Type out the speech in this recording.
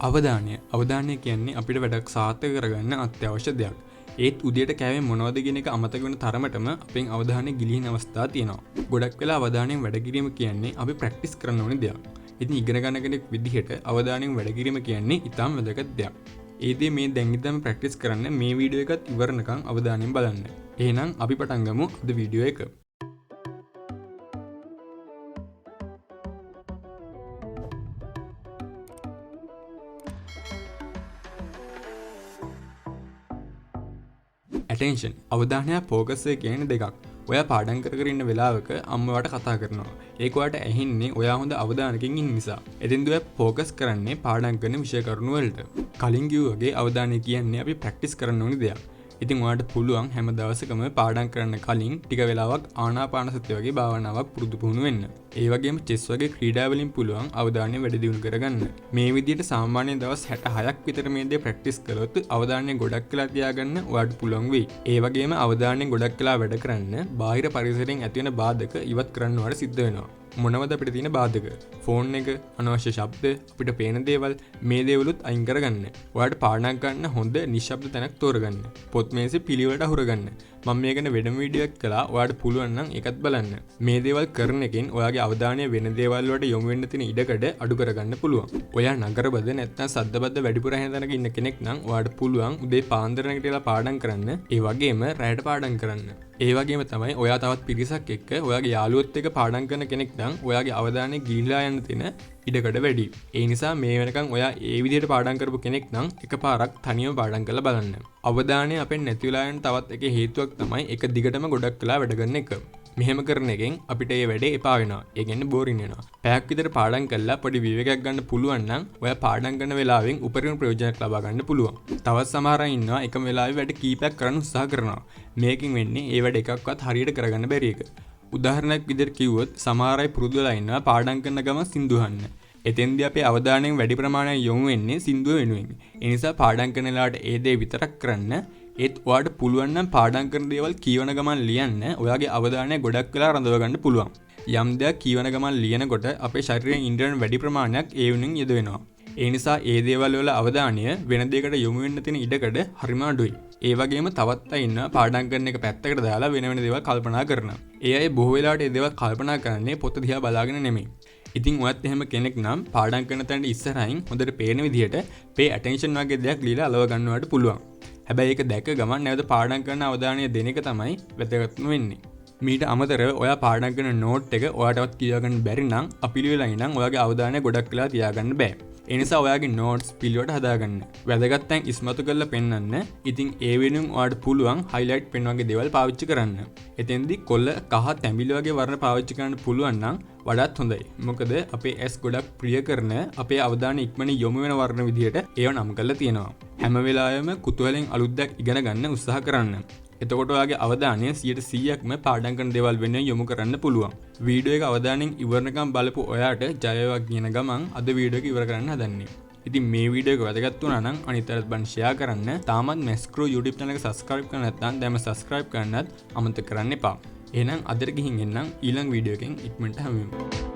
අවධානය කියන්නේ අපිට වැඩක් සාර්ථක කරගන්න අත්‍යවශ්‍ය දෙයක්. ඒත් උදේට කෑවේ මොනවද කියන එක අමතක වෙන තරමටම අපෙන් අවධානය ගිලින අවස්ථා තියෙනවා. ගොඩක් වෙලා අවධානයෙන් වැඩ කිරීම කියන්නේ අපි ප්‍රැක්ටිස් කරන්න ඕනේ දෙයක්. ඉතින් ඉගෙන ගන්න කෙනෙක් විදිහට අවධානයෙන් වැඩ කිරීම කියන්නේ ඉතාම වැදගත් දෙයක්. ඒ දේ මේ දැන් ඉඳන් ප්‍රැක්ටිස් කරන්න මේ වීඩියෝ එකත් ඉවරනකම් අවධානයෙන් බලන්න. එහෙනම් අපි පටන් ගමු අද වීඩියෝ එක. attention අවධානය focus එක කියන්නේ දෙකක්. ඔයා පාඩම් කර ඉන්න වෙලාවක අම්මවට කතා කරනවා. ඒක ඔයාට ඇහෙන්නේ ඔයා හොඳ අවධානයකින් ඉන්න නිසා. එතෙන්ද ඔයා focus කරන්නේ පාඩම් කරන විෂය කරුණු වලට. කලින් කිව්වාගේ අවධානය කියන්නේ අපි ප්‍රැක්ටිස් කරන්න ඕනි දෙයක්. ඉතින් ඔයාට පුළුවන් හැම දවසකම පාඩම් කරන්න කලින් ටික වෙලාවක් ආනාපාන සතිය වගේ භාවනාවක් පුරුදු පුහුණු වෙන්න. ඒ වගේම චෙස් වගේ ක්‍රීඩා වලින් පුළුවන් අවධානය වැඩි දියුණු කරගන්න. මේ විදිහට සාමාන්‍ය දවස් 66ක් විතර මේ දේ ප්‍රැක්ටිස් කළොත් අවධානය ගොඩක් වෙලා තියාගන්න ඔයාට පුළුවන් වෙයි. ඒ වගේම අවධානය ගොඩක් වෙලා වැඩ කරන්න බාහිර පරිසරයෙන් ඇති වෙන බාධක ඉවත් කරන්න ඔයාලට සිද්ධ වෙනවා. මොනවද අපිට තියෙන බාධක? ෆෝන් එක, අනවශ්‍ය ශබ්ද, අපිට පේන දේවල්, මේ දේවලුත් අයින් කරගන්න. ඔයාට පාඩම් ගන්න හොඳ නිශ්ශබ්ද තැනක් තෝරගන්න. පොත් මේසෙ පිළිවෙලට අහුරගන්න. මම මේ ගැන වෙනම වීඩියෝ එකක් කළා. ඔයාට පුළුවන් නම් ඒකත් බලන්න. මේ දේවල් කරන එකෙන් ඔයාගේ අවධානය වෙන දේවල් වලට යොමු වෙන්න තියෙන ඉඩකඩ අඩු කරගන්න පුළුවන්. ඔයා නගරබද නැත්නම් සද්දබද්ද වැඩිපුර ඇහෙන තැනක ඉන්න කෙනෙක් නම් ඔයාට පුළුවන් උදේ පාන්දර නැගිටලා පාඩම් කරන්න. ඒ වගේම රැයට පාඩම් කරන්න. ඒ වගේම තමයි ඔයා තවත් පිරිසක් එක්ක ඔයාගේ යාළුවොත් එක්ක පාඩම් කරන කෙනෙක් නම් ඔයාගේ අවධානය ගිලිලා යන තැන ඉඩකඩ වැඩි. ඒ නිසා මේ වෙනකන් ඔයා ඒ විදිහට පාඩම් කරපු කෙනෙක් නම් එකපාරක් තනියම පාඩම් කරලා බලන්න. අවධානය අපෙන් නැති වෙලා යන තවත් එක හේතුවක් තමයි එක දිගටම ගොඩක් වෙලා වැඩ කරන එක. මෙහෙම කරන එකෙන් අපිට ඒ වැඩේ එපා වෙනවා. ඒ කියන්නේ බෝරින් වෙනවා. පැයක් විතර පාඩම් කරලා පොඩි විවේකයක් ගන්න පුළුවන් නම් ඔයා පාඩම් කරන වෙලාවෙන් උපරිම ප්‍රයෝජනයක් ලබා ගන්න පුළුවන්. තවත් සමහර අය ඉන්නවා එකම වෙලාවෙ වැඩ කීපයක් කරන්න උත්සාහ කරනවා. මේකෙන් වෙන්නේ ඒ වැඩ එකක්වත් හරියට කරගන්න බැරි එක. උදාහරණයක් විදිහට කිව්වොත් සමහර අය පුරුදු වෙලා ඉන්නවා පාඩම් කරන ගමන් සින්දු අහන්න. එතෙන්දී අපේ අවධානයෙන් වැඩි ප්‍රමාණයක් යොමු වෙන්නේ සින්දුව වෙනුවෙන්. ඒ නිසා පාඩම් කරන වෙලාවට ඒ දේ විතරක් කරන්න. ඒත් ඔයාට පුළුවන් නම් පාඩම් කරන දේවල් කියවන ගමන් ලියන්න. ඔයාගේ අවධානය ගොඩක් වෙලා රඳව ගන්න පුළුවන්. යම් දෙයක් කියවන ගමන් ලියනකොට අපේ ශරීරයෙන් ඉන්ද්‍රියන් වැඩි ප්‍රමාණයක් ඒ වෙනුවෙන් යෙදවෙනවා. ඒ නිසා ඒ දේවල් වල අවධානය වෙන දෙයකට යොමු වෙන්න තියෙන ඉඩකඩ හරිම අඩුයි. ඒ වගේම තවත් අය ඉන්නවා පාඩම් කරන එක පැත්තකට දාලා වෙන වෙන දේවල් කල්පනා කරනවා. ඒ අය බොහෝ වෙලාවට ඒ දේවල් කල්පනා කරන්නේ පොත දිහා බලාගෙන නෙමෙයි. ඉතින් ඔයත් එහෙම කෙනෙක් නම් පාඩම් කරන තැනට ඉස්සරහින් හොඳට පේන විදිහට pay attention වගේ දෙයක් ලියලා අලව ගන්නවට පුළුවන්. හැබැයි ඒක දැක ගමන් නැවත පාඩම් කරන අවධානය දෙන එක තමයි වැදගත්ම වෙන්නේ. මීට අමතරව ඔයා පාඩම් කරන නෝට් එක ඔයාටවත් කියවගන්න බැරි නම් අපිළිවෙලයි නම් ඔයාගේ අවධානය ගොඩක් වෙලා තියාගන්න බෑ. ඒ නිසා ඔයාගේ නෝට්ස් පිළිවෙලට හදාගන්න. වැදගත් තැන් ඉස්මතු කරලා පෙන්නන්න. ඉතින් ඒ වෙනුවෙන් ඔයාට පුළුවන් highlight pen වගේ දේවල් පාවිච්චි කරන්න. එතෙන්දී කොළ, කහ, තැඹිලි වගේ වර්ණ පාවිච්චි කරන්න පුළුවන් නම් වඩාත් හොඳයි. මොකද අපේ ඇස් ගොඩක් ප්‍රිය කරන අපේ අවධානය ඉක්මනින් යොමු වෙන වර්ණ විදිහට ඒව නම් කරලා තියෙනවා. හැම වෙලාවෙම කුතුහලෙන් අලුත් දෙයක් ඉගෙන ගන්න උත්සාහ කරන්න. එතකොට ඔයාගේ අවධානය 100%ක්ම පාඩම් කරන දේවල් වෙනුවෙන් යොමු කරන්න පුළුවන්. වීඩියෝ එක අවධානයෙන් ඉවරනකම් බලපු ඔයාට ජය වේවා කියන ගමන් අද වීඩියෝ එක ඉවර කරන්න හදන්නේ. ඉතින් මේ වීඩියෝ එක වැදගත් වුණා නම් අනිත් අයත් බන් ෂෙයා කරන්න. තාමත් Mescrew YouTube channel එක subscribe කරලා නැත්නම් දැන්ම subscribe කරන්නත් අමතක කරන්න එපා. එහෙනම් අදට ගිහින් එන්නම් ඊළඟ වීඩියෝ එකෙන් ඉක්මනට හමු වෙමු.